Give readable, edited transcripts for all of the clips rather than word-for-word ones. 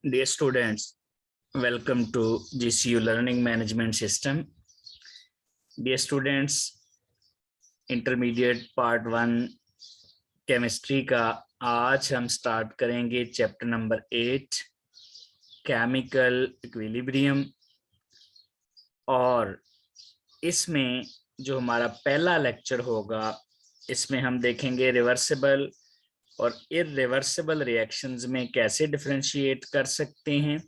Dear students, welcome to GCU Learning Management System. Dear students, intermediate part 1 chemistry का आज हम start करेंगे chapter number 8 chemical equilibrium. और इसमें जो हमारा पहला लेक्चर होगा इसमें हम देखेंगे रिवर्सिबल और इररिवर्सिबल रिएक्शंस में कैसे डिफरेंशिएट कर सकते हैं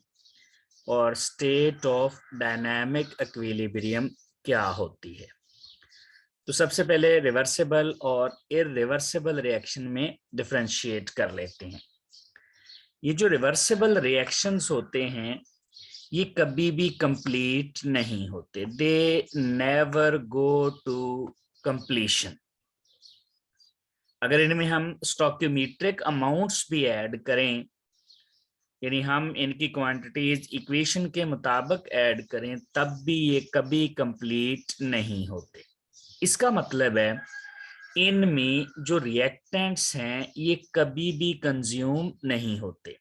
और स्टेट ऑफ डायनामिक इक्विलिब्रियम क्या होती है। तो सबसे पहले रिवर्सिबल और इररिवर्सिबल रिएक्शन में डिफरेंशिएट कर लेते हैं। ये जो रिवर्सिबल रिएक्शंस होते हैं ये कभी भी कंप्लीट नहीं होते, they never go to completion. अगर इनमें हम स्टोइकोमेट्रिक अमाउंट्स भी ऐड करें, यानी हम इनकी क्वांटिटीज इक्वेशन के मुताबिक ऐड करें, तब भी ये कभी कंप्लीट नहीं होते। इसका मतलब है इनमें जो रिएक्टेंट्स हैं ये कभी भी कंज्यूम नहीं होते।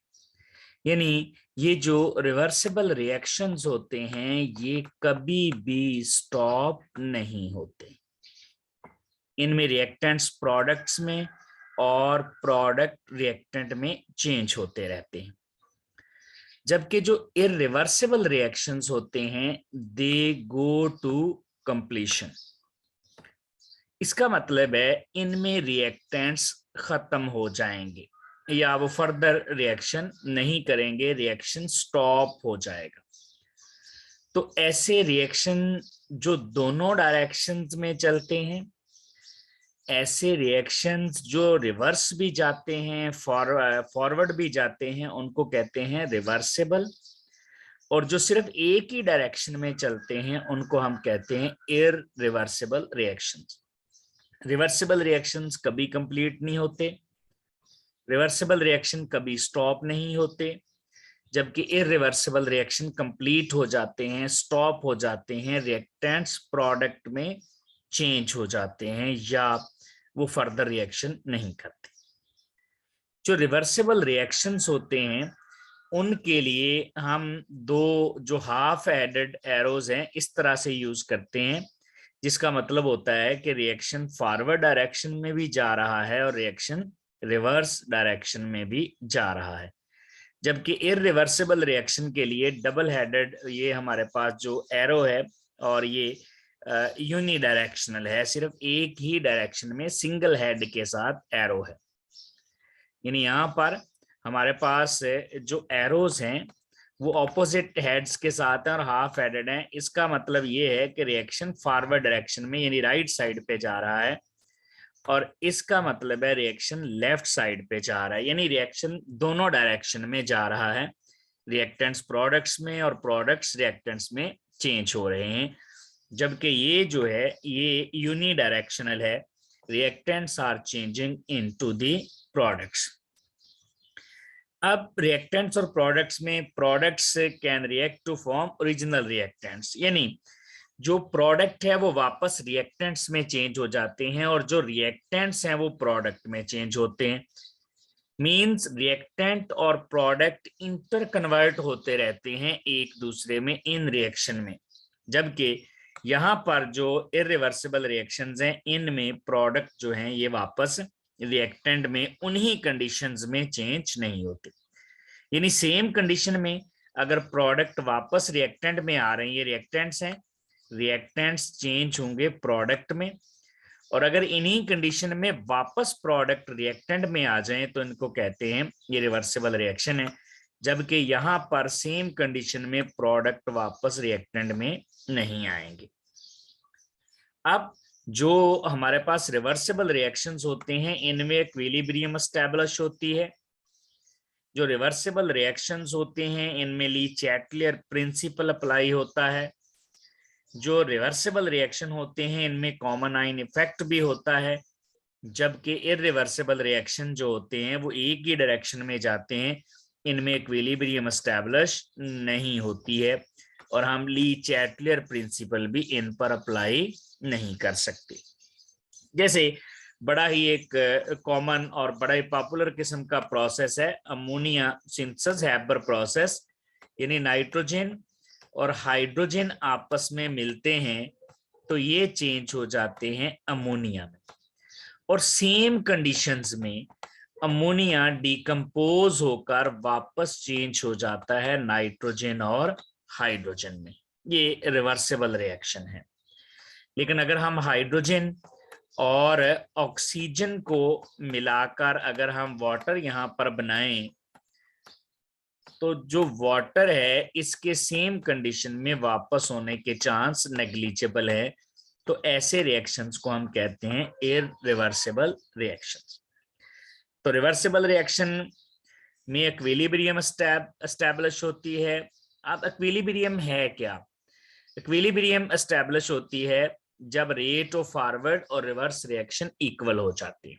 यानी ये जो रिवर्सिबल रिएक्शंस होते हैं ये कभी भी स्टॉप नहीं होते। इनमें रिएक्टेंट्स प्रोडक्ट्स में और प्रोडक्ट रिएक्टेंट में चेंज होते रहते हैं। जबकि जो इररिवर्सिबल रिएक्शंस होते हैं दे गो टू कंप्लीशन। इसका मतलब है इनमें रिएक्टेंट्स खत्म हो जाएंगे या वो फर्दर रिएक्शन नहीं करेंगे, रिएक्शन स्टॉप हो जाएगा। तो ऐसे रिएक्शन जो दोनों डायरेक्शंस में चलते हैं, ऐसे रिएक्शंस जो रिवर्स भी जाते हैं फॉरवर्ड भी जाते हैं, उनको कहते हैं रिवर्सिबल। और जो सिर्फ एक ही डायरेक्शन में चलते हैं उनको हम कहते हैं इररिवर्सिबल रिएक्शंस। रिवर्सिबल रिएक्शंस कभी कंप्लीट नहीं होते, रिवर्सिबल रिएक्शन कभी स्टॉप नहीं होते, जबकि इररिवर्सिबल रिएक्शन कंप्लीट हो जाते हैं, स्टॉप हो जाते हैं, रिएक्टेंट्स प्रोडक्ट में चेंज हो जाते हैं या वो फर्दर रिएक्शन नहीं करते। जो रिवर्सिबल रिएक्शंस होते हैं उनके लिए हम दो जो हाफ एडेड एरोज हैं इस तरह से यूज करते हैं, जिसका मतलब होता है कि रिएक्शन फॉरवर्ड डायरेक्शन में भी जा रहा है और रिएक्शन रिवर्स डायरेक्शन में भी जा रहा है। जबकि इररिवर्सिबल रिएक्शन के लिए डबल हेडेड ये हमारे पास जो एरो है और ये यूनी डायरेक्शनल है, सिर्फ एक ही डायरेक्शन में सिंगल हेड के साथ एरो है। यानी यहाँ पर हमारे पास जो एरोज हैं वो ऑपोजिट हेड्स के साथ हैं और हाफ हेडेड हैं। इसका मतलब ये है कि रिएक्शन फॉरवर्ड डायरेक्शन में यानी राइट साइड पे जा रहा है और इसका मतलब है रिएक्शन लेफ्ट साइड पे जा रहा है, यानी रिएक्शन दोनों डायरेक्शन में जा रहा है। रिएक्टेंट्स प्रोडक्ट्स में और प्रोडक्ट्स रिएक्टेंट्स में चेंज हो रहे हैं। जबकि ये जो है ये यूनी डायरेक्शनल है, reactants are changing into the products. अब रिएक्टेंट्स और प्रोडक्ट्स में products can react to form original reactants, यानी जो प्रोडक्ट है वो वापस रिएक्टेंट्स में चेंज हो जाते हैं और जो रिएक्टेंट्स हैं वो प्रोडक्ट में चेंज होते हैं। मींस रिएक्टेंट और प्रोडक्ट इंटर कन्वर्ट होते रहते हैं एक दूसरे में इन रिएक्शन में। जबकि यहाँ पर जो इररिवर्सिबल रिएक्शंस हैं इनमें प्रोडक्ट जो हैं ये वापस रिएक्टेंट में उन्हीं कंडीशंस में चेंज नहीं होते। यानी सेम कंडीशन में अगर प्रोडक्ट वापस रिएक्टेंट में आ रहे हैं, ये रिएक्टेंट्स हैं, रिएक्टेंट्स चेंज होंगे प्रोडक्ट में, और अगर इन्हीं कंडीशन में वापस प्रोडक्ट रिएक्टेंट में आ जाएं तो इनको कहते हैं ये रिवर्सिबल रिएक्शन है। जबकि यहाँ पर सेम कंडीशन में प्रोडक्ट वापस रिएक्टेंट में नहीं आएंगे। अब जो हमारे पास रिवर्सिबल रिएक्शंस होते हैं इनमें इक्विलिब्रियम एस्टैब्लिश होती है। जो रिवर्सिबल रिएक्शंस होते हैं इनमें ली चैटलियर प्रिंसिपल अप्लाई होता है। जो रिवर्सिबल रिएक्शन होते हैं इनमें कॉमन आइन इफेक्ट भी होता है। जबकि इररिवर्सिबल रिएक्शन जो होते हैं वो एक ही डायरेक्शन में जाते हैं, इनमें इक्विलिब्रियम एस्टैब्लिश नहीं होती है और हम ली चैटलियर प्रिंसिपल भी इन पर अप्लाई नहीं कर सकते। जैसे बड़ा ही एक कॉमन और बड़ा ही पॉपुलर किस्म का प्रोसेस है अमोनिया सिंथेसिस हैबर प्रोसेस, यानी नाइट्रोजन और हाइड्रोजन आपस में मिलते हैं तो ये चेंज हो जाते हैं अमोनिया में, और सेम कंडीशंस में अमोनिया डिकम्पोज होकर वापस चेंज हो जाता है नाइट्रोजन और हाइड्रोजन में। ये रिवर्सिबल रिएक्शन है। लेकिन अगर हम हाइड्रोजन और ऑक्सीजन को मिलाकर अगर हम वाटर यहां पर बनाएं तो जो वाटर है इसके सेम कंडीशन में वापस होने के चांस नेग्लिजिबल है। तो ऐसे रिएक्शंस को हम कहते हैं इररिवर्सिबल रिएक्शंस। तो रिवर्सिबल रिएक्शन में इक्विलिब्रियम एस्टैब्लिश होती है। अब इक्विलिब्रियम है क्या? इक्विलिब्रियम एस्टैब्लिश होती है जब रेट ऑफ फॉरवर्ड और रिवर्स रिएक्शन इक्वल हो जाती है।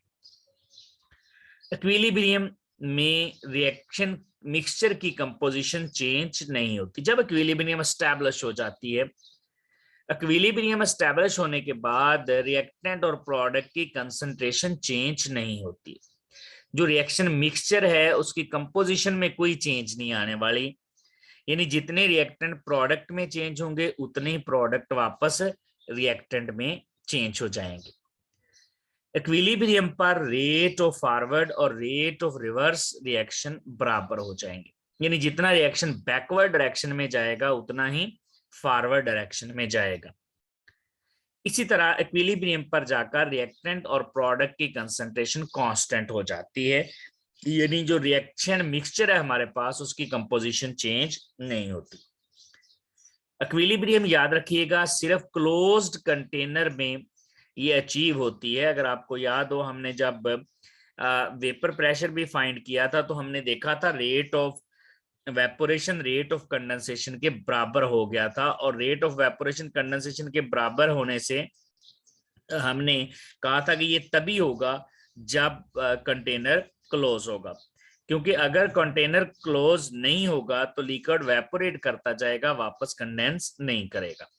इक्विलिब्रियम में रिएक्शन मिक्सचर की कंपोजिशन चेंज नहीं होती। जब इक्विलिब्रियम एस्टैब्लिश हो जाती है, इक्विलिब्रियम एस्टैब्लिश होने के बाद रिएक्टेंट और प्रोडक्ट की कंसंट्रेशन चेंज नहीं होती। जो रिएक्शन मिक्सचर है उसकी कंपोजिशन में कोई चेंज नहीं आने वाली, यानी जितने रिएक्टेंट प्रोडक्ट में चेंज होंगे उतने ही प्रोडक्ट वापस रिएक्टेंट में चेंज हो जाएंगे। इक्विलिब्रियम पर रेट ऑफ फॉरवर्ड और रेट ऑफ रिवर्स रिएक्शन बराबर हो जाएंगे, यानी जितना रिएक्शन बैकवर्ड डायरेक्शन में जाएगा उतना ही फॉरवर्ड डायरेक्शन में जाएगा। इसी तरह इक्विलिब्रियम पर जाकर रिएक्टेंट और प्रोडक्ट की कंसंट्रेशन कांस्टेंट हो जाती है, यानी जो रिएक्शन मिक्सचर है हमारे पास उसकी कंपोजिशन चेंज नहीं होती। इक्विलिब्रियम याद रखिएगा सिर्फ क्लोज्ड कंटेनर में ये अचीव होती है। अगर आपको याद हो, हमने जब वेपर प्रेशर भी फाइंड किया था तो हमने देखा था rate of evaporation rate of condensation के बराबर हो गया था, और रेट ऑफ वेपोरेशन कंडेंसेशन के बराबर होने से हमने कहा था कि ये तभी होगा जब कंटेनर क्लोज होगा, क्योंकि अगर कंटेनर क्लोज नहीं होगा तो लिक्विड वेपोरेट करता जाएगा, वापस कंडेंस नहीं करेगा।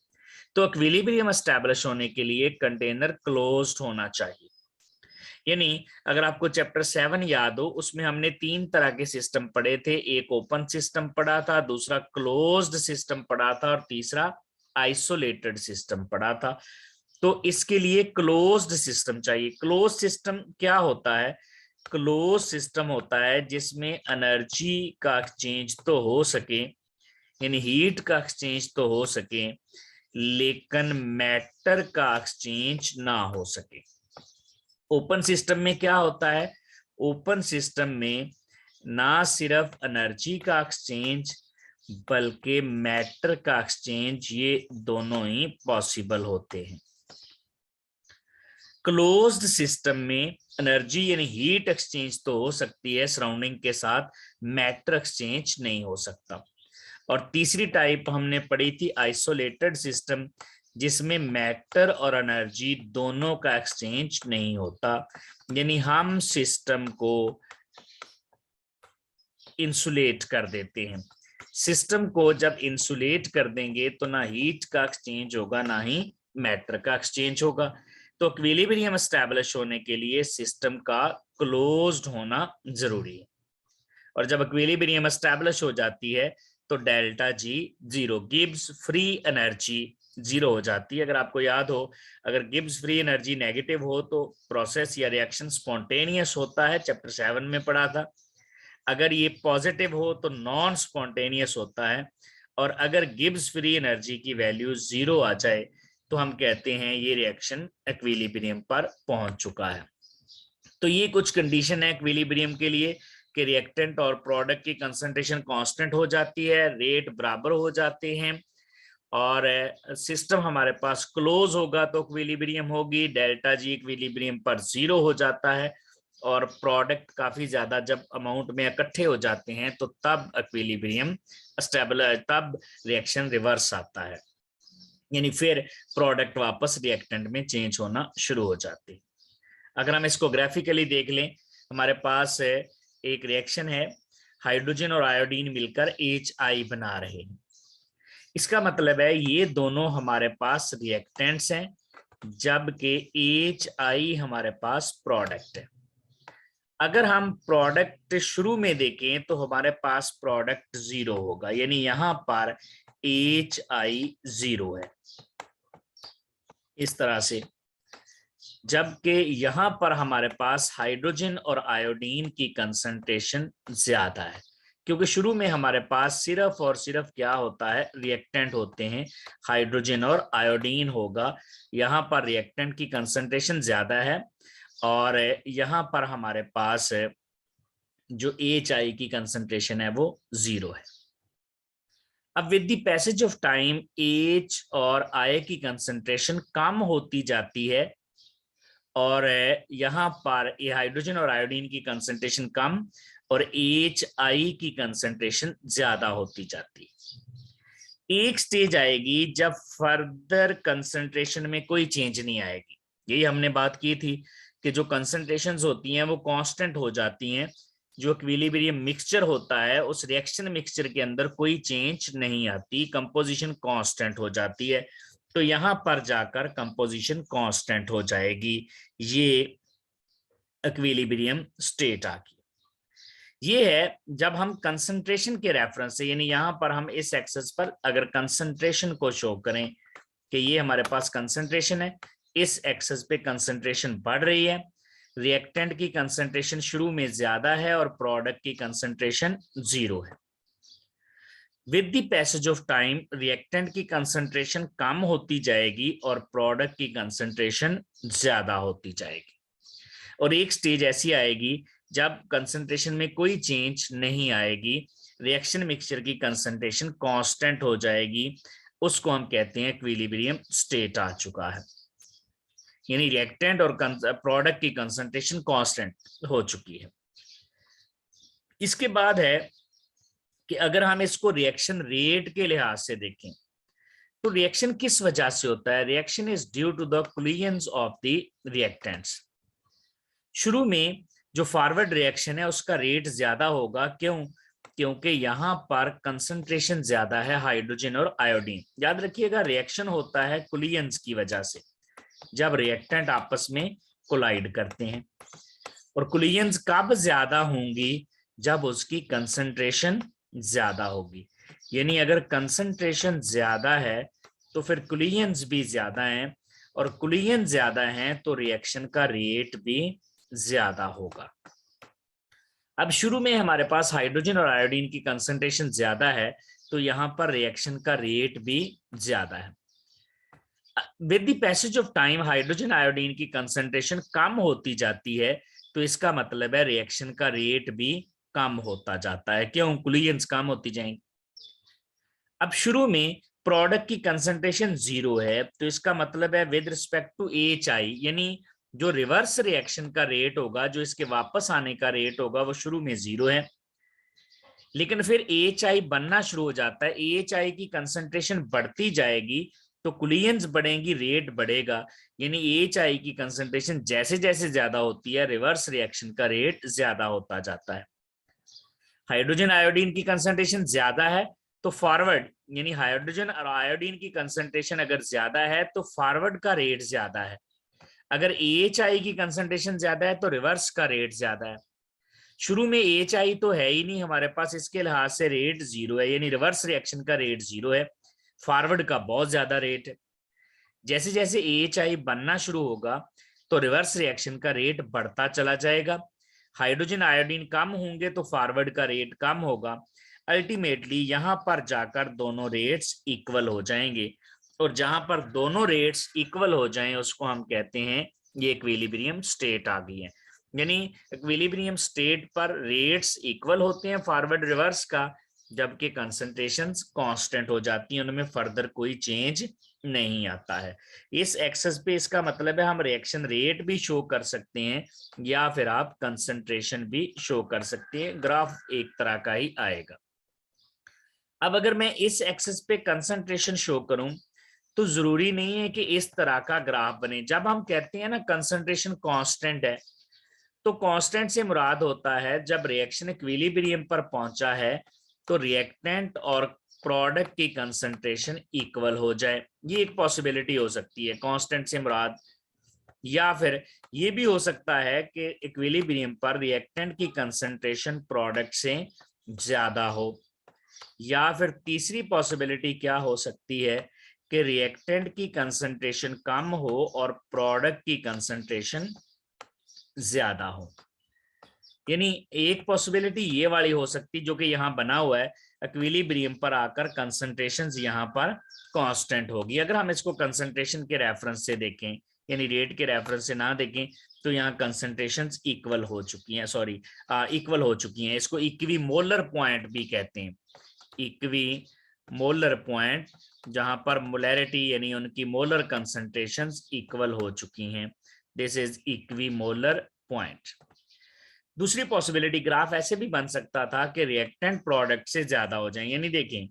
तो इक्विलिब्रियम एस्टैब्लिश होने के लिए कंटेनर क्लोज्ड होना चाहिए। यानी अगर आपको चैप्टर 7 याद हो, उसमें हमने 3 तरह के सिस्टम पढ़े थे। एक ओपन सिस्टम पढ़ा था, दूसरा क्लोज्ड सिस्टम पढ़ा था, और तीसरा आइसोलेटेड सिस्टम पढ़ा था। तो इसके लिए क्लोज्ड सिस्टम चाहिए। क्लोज सिस्टम क्या होता है? क्लोज सिस्टम होता है जिसमें एनर्जी का एक्सचेंज तो हो सके, यानी हीट का एक्सचेंज तो हो सके, लेकिन मैटर का एक्सचेंज ना हो सके। ओपन सिस्टम में क्या होता है? ओपन सिस्टम में ना सिर्फ एनर्जी का एक्सचेंज बल्कि मैटर का एक्सचेंज, ये दोनों ही पॉसिबल होते हैं। क्लोज्ड सिस्टम में एनर्जी यानी हीट एक्सचेंज तो हो सकती है सराउंडिंग के साथ, मैटर एक्सचेंज नहीं हो सकता। और तीसरी टाइप हमने पढ़ी थी आइसोलेटेड सिस्टम, जिसमें मैटर और एनर्जी दोनों का एक्सचेंज नहीं होता, यानी हम सिस्टम को इंसुलेट कर देते हैं। सिस्टम को जब इंसुलेट कर देंगे तो ना हीट का एक्सचेंज होगा ना ही मैटर का एक्सचेंज होगा। तो इक्विलिब्रियम एस्टैब्लिश होने के लिए सिस्टम का क्लोज्ड होना जरूरी है, और जब इक्विलिब्रियम एस्टैब्लिश हो जाती है तो delta G zero, Gibbs free energy zero हो जाती है। अगर आपको याद हो, अगर गिब्स फ्री एनर्जी नेगेटिव हो तो प्रोसेस या रिएक्शन स्पॉन्टेनियस होता है, चैप्टर 7 में पढ़ा था। अगर ये पॉजिटिव हो तो नॉन स्पॉन्टेनियस होता है, और अगर गिब्स फ्री एनर्जी की वैल्यू जीरो आ जाए तो हम कहते हैं ये रिएक्शन इक्विलिब्रियम पर पहुंच चुका है। तो ये कुछ कंडीशन है इक्विलिब्रियम के लिए कि रिएक्टेंट और प्रोडक्ट की कंसंट्रेशन कांस्टेंट हो जाती है, रेट बराबर हो जाते हैं, और सिस्टम हमारे पास क्लोज होगा तो इक्विलिब्रियम होगी, डेल्टा जी इक्विलिब्रियम पर जीरो हो जाता है, और प्रोडक्ट काफी ज्यादा जब अमाउंट में इकट्ठे हो जाते हैं तो तब इक्विलिब्रियम स्टेबल, तब रिएक्शन रिवर्स आता है, यानी फिर प्रोडक्ट वापस रिएक्टेंट में चेंज होना शुरू हो जाती है। अगर हम इसको ग्राफिकली देख लें, हमारे पास एक रिएक्शन है, हाइड्रोजन और आयोडीन मिलकर HI बना रहे हैं। इसका मतलब है ये दोनों हमारे पास रिएक्टेंट्स हैं, जबकि HI हमारे पास प्रोडक्ट है। अगर हम प्रोडक्ट शुरू में देखें तो हमारे पास प्रोडक्ट 0 होगा, यानी यहां पर HI 0 है इस तरह से। जबकि यहां पर हमारे पास हाइड्रोजन और आयोडीन की कंसंट्रेशन ज्यादा है, क्योंकि शुरू में हमारे पास सिर्फ और सिर्फ क्या होता है, रिएक्टेंट होते हैं, हाइड्रोजन और आयोडीन होगा। यहाँ पर रिएक्टेंट की कंसंट्रेशन ज्यादा है और यहाँ पर हमारे पास जो HI की कंसंट्रेशन है वो 0 है। अब with the passage of time H और I की कंसंट्रेशन कम होती जाती है और यहाँ पर ये हाइड्रोजन और आयोडीन की कंसंट्रेशन कम और HI की कंसंट्रेशन ज्यादा होती जाती है। एक स्टेज आएगी जब फर्दर कंसंट्रेशन में कोई चेंज नहीं आएगी। यही हमने बात की थी कि जो कंसंट्रेशंस होती हैं वो कांस्टेंट हो जाती हैं। जो इक्विलिब्रियम मिक्सचर होता है उस रिएक्शन मिक्सचर के अंदर कोई चेंज नहीं आती, कंपोजिशन कांस्टेंट हो जाती है। तो यहां पर जाकर कंपोजिशन कांस्टेंट हो जाएगी, ये इक्विलिब्रियम स्टेट आ गई। ये है जब हम कंसंट्रेशन के रेफरेंस से, यानी यहां पर हम इस एक्सेस पर अगर कंसंट्रेशन को शो करें कि ये हमारे पास कंसंट्रेशन है, इस एक्सेस पे कंसंट्रेशन बढ़ रही है, रिएक्टेंट की कंसंट्रेशन शुरू में ज्यादा है और प्रोडक्ट की कंसंट्रेशन 0 है। With the passage of time reactant की कंसंट्रेशन कम होती जाएगी और प्रोडक्ट की कंसंट्रेशन ज्यादा होती जाएगी। और एक स्टेज ऐसी आएगी जब कंसंट्रेशन में कोई चेंज नहीं आएगी, रिएक्शन मिक्सचर की कंसंट्रेशन कांस्टेंट हो जाएगी, उसको हम कहते हैं इक्विलिब्रियम स्टेट आ चुका है, यानी रिएक्टेंट और प्रोडक्ट की कंसंट्रेशन कांस्टेंट हो चुकी है। इसके बाद है कि अगर हम इसको रिएक्शन रेट के लिहाज से देखें तो रिएक्शन किस वजह से होता है, reaction is due to the collisions of the reactants. शुरू में जो फॉरवर्ड रिएक्शन है उसका रेट ज्यादा होगा, क्यों, क्योंकि यहां पर कंसंट्रेशन ज्यादा है हाइड्रोजन और आयोडीन। याद रखिएगा रिएक्शन होता है कोलिजन्स की वजह से, जब रिएक्टेंट आपस में कोलाइड करते हैं। और कोलिजन्स कब ज्यादा होंगी, जब उसकी कंसंट्रेशन ज्यादा होगी, यानी अगर कंसंट्रेशन ज्यादा है तो फिर कोलिजन्स भी ज्यादा हैं और कोलिजन ज्यादा हैं तो रिएक्शन का रेट भी ज्यादा होगा। अब शुरू में हमारे पास हाइड्रोजन और आयोडीन की कंसंट्रेशन ज्यादा है तो यहां पर रिएक्शन का रेट भी ज्यादा है। With the passage of time hydrogen iodine की कंसंट्रेशन कम होती जाती है, तो इसका मतलब है रिएक्शन का रेट भी कम होता जाता है, क्यों, कोलिजन्स कम होती जाएंगी। अब शुरू में प्रोडक्ट की कंसंट्रेशन 0 है, तो इसका मतलब है विद रिस्पेक्ट टू HI, यानी जो रिवर्स रिएक्शन का रेट होगा, जो इसके वापस आने का रेट होगा, वो शुरू में 0 है। लेकिन फिर HI बनना शुरू हो जाता है, HI की कंसंट्रेशन बढ़ती जाएगी तो कोलिजन्स बढ़ेंगी, रेट बढ़ेगा, यानी HI की कंसंट्रेशन जैसे जैसे ज्यादा होती है रिवर्स रिएक्शन का रेट ज्यादा होता जाता है। हाइड्रोजन आयोडीन की कंसंट्रेशन ज्यादा है तो फॉरवर्ड, यानी हाइड्रोजन और आयोडीन की कंसंट्रेशन अगर ज्यादा है तो फॉरवर्ड का रेट ज्यादा है। अगर HI की कंसंट्रेशन ज्यादा है तो रिवर्स का रेट ज्यादा है। शुरू में HI तो है ही नहीं हमारे पास, इसके लिहाज से रेट 0 है, यानी रिवर्स रिएक्शन का रेट 0 है, फॉरवर्ड का बहुत ज्यादा रेट है। जैसे जैसे HI बनना शुरू होगा तो रिवर्स रिएक्शन का रेट बढ़ता चला जाएगा, हाइड्रोजन आयोडीन कम होंगे तो फॉरवर्ड का रेट कम होगा, अल्टीमेटली यहां पर जाकर दोनों रेट्स इक्वल हो जाएंगे और जहां पर दोनों रेट्स इक्वल हो जाएं उसको हम कहते हैं ये इक्विलिब्रियम स्टेट आ गई है। यानी इक्विलिब्रियम स्टेट पर रेट्स इक्वल होते हैं फॉरवर्ड रिवर्स का, जबकि कंसंट्रेशंस कांस्टेंट हो जाती हैं, उनमें फर्दर कोई चेंज नहीं आता है। इस एक्सेस पे इसका मतलब है हम रिएक्शन रेट भी शो कर सकते हैं या फिर आप कंसंट्रेशन भी शो कर सकते हैं, ग्राफ एक तरह का ही आएगा। अब अगर मैं इस एक्सेस पे कंसंट्रेशन शो करूं तो जरूरी नहीं है कि इस तरह का ग्राफ बने। जब हम कहते हैं ना कंसंट्रेशन कांस्टेंट है, तो कांस्टेंट से मुराद होता है जब रिएक्शन इक्विलिब्रियम पर पहुंचा है तो रिएक्टेंट और प्रोडक्ट की कंसंट्रेशन इक्वल हो जाए। ये एक पॉसिबिलिटी हो सकती है, कांस्टेंट से मुराद। या फिर ये भी हो सकता है कि इक्विलिब्रियम पर रिएक्टेंट की कंसंट्रेशन प्रोडक्ट से ज्यादा हो। या फिर तीसरी पॉसिबिलिटी क्या हो सकती है कि रिएक्टेंट की कंसंट्रेशन कम हो और प्रोडक्ट की कंसंट्रेशन ज्यादा हो। यानी एक पॉसिबिलिटी ये वाली हो सकती जो कि यहाँ बना हुआ है, इक्विलिब्रियम पर आकर कंसंट्रेशंस यहाँ पर कांस्टेंट होगी। अगर हम इसको कंसंट्रेशन के रेफरेंस से देखें, यानी रेट के रेफरेंस से ना देखें, तो यहाँ कंसंट्रेशंस इक्वल हो चुकी हैं, सॉरी इक्वल हो चुकी हैं। इसको इक्वी मोलर पॉइंट भी कहते हैं, इक्वी मोलर पॉइंट, जहां पर मोलैरिटी यानी उनकी मोलर कंसंट्रेशंस इक्वल हो चुकी हैं। This is equi molar point. दूसरी पॉसिबिलिटी, ग्राफ ऐसे भी बन सकता था कि रिएक्टेंट प्रोडक्ट से ज्यादा हो जाए। यानी देखें,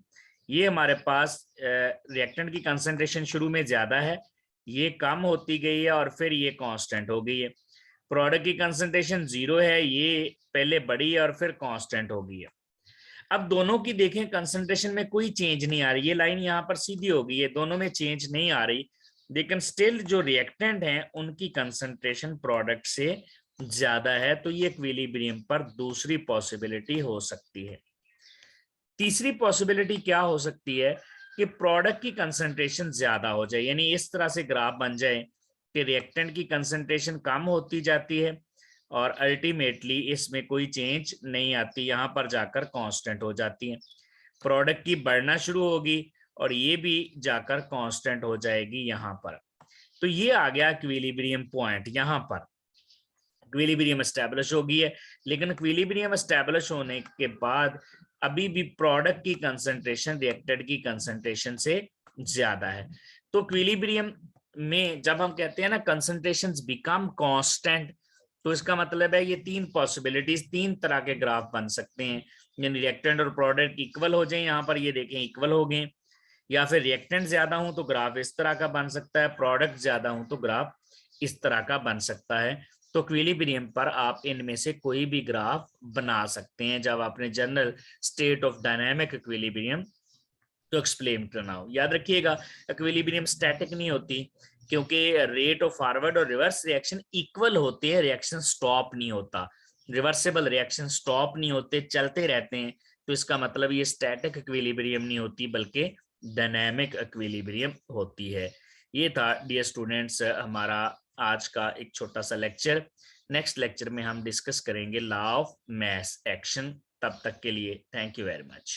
ये हमारे पास रिएक्टेंट की कंसंट्रेशन शुरू में ज्यादा है, ये कम होती गई है और फिर ये कांस्टेंट हो गई है। प्रोडक्ट की कंसंट्रेशन 0 है, ये पहले बढ़ी है और फिर कांस्टेंट हो गई है। अब दोनों की देखें, कंसंट्रेशन में कोई चेंज नहीं आ रही, ये लाइन यहाँ पर सीधी हो गई है, दोनों में चेंज नहीं आ रही, लेकिन स्टिल जो रिएक्टेंट हैं उनकी कंसंट्रेशन प्रोडक्ट से ज्यादा है। तो ये इक्विलिब्रियम पर दूसरी पॉसिबिलिटी हो सकती है। तीसरी पॉसिबिलिटी क्या हो सकती है कि प्रोडक्ट की कंसंट्रेशन ज्यादा हो जाए, यानी इस तरह से ग्राफ बन जाए कि रिएक्टेंट की कंसंट्रेशन कम होती जाती है और अल्टीमेटली इसमें कोई चेंज नहीं आती, यहां पर जाकर कांस्टेंट हो जाती है। प्रोडक्ट की बढ़ना शुरू होगी और ये भी जाकर कांस्टेंट हो जाएगी यहां पर। तो ये आ गया इक्विलिब्रियम पॉइंट। यहां पर इक्विलिब्रियम एस्टैब्लिश हो गई है, लेकिन इक्विलिब्रियम एस्टैब्लिश होने के बाद अभी भी प्रोडक्ट की कंसंट्रेशन रिएक्टेंट की कंसंट्रेशन से ज्यादा है। तो इक्विलिब्रियम में जब हम कहते हैं ना कंसंट्रेशंस बिकम कांस्टेंट, तो इसका मतलब है ये तीन पॉसिबिलिटीज, तीन तरह के ग्राफ बन सकते हैं। यानी रिएक्टेंट और प्रोडक्ट इक्वल हो जाए, यहाँ पर ये देखें इक्वल हो गए, या फिर रिएक्टेंट ज्यादा हूं तो ग्राफ इस तरह का बन सकता है, प्रोडक्ट ज्यादा हूं तो ग्राफ इस तरह का बन सकता है। तो इक्विलिब्रियम पर आप इनमें से कोई भी ग्राफ बना सकते हैं जब आपने general state of dynamic equilibrium तो एक्सप्लेन करना हो। याद रखिएगा, इक्विलिब्रियम स्टैटिक नहीं होती, क्योंकि रेट ऑफ फॉरवर्ड और रिवर्स रिएक्शन इक्वल होते हैं, रिएक्शन स्टॉप नहीं होता, रिवर्सिबल रिएक्शन स्टॉप नहीं होते, चलते रहते हैं। तो इसका मतलब ये स्टैटिक इक्विलिब्रियम नहीं होती बल्कि डायनामिक इक्विलिब्रियम होती है। ये था डियर स्टूडेंट्स हमारा आज का एक छोटा सा लेक्चर। नेक्स्ट लेक्चर में हम डिस्कस करेंगे लॉ ऑफ मास एक्शन। तब तक के लिए थैंक यू वेरी मच।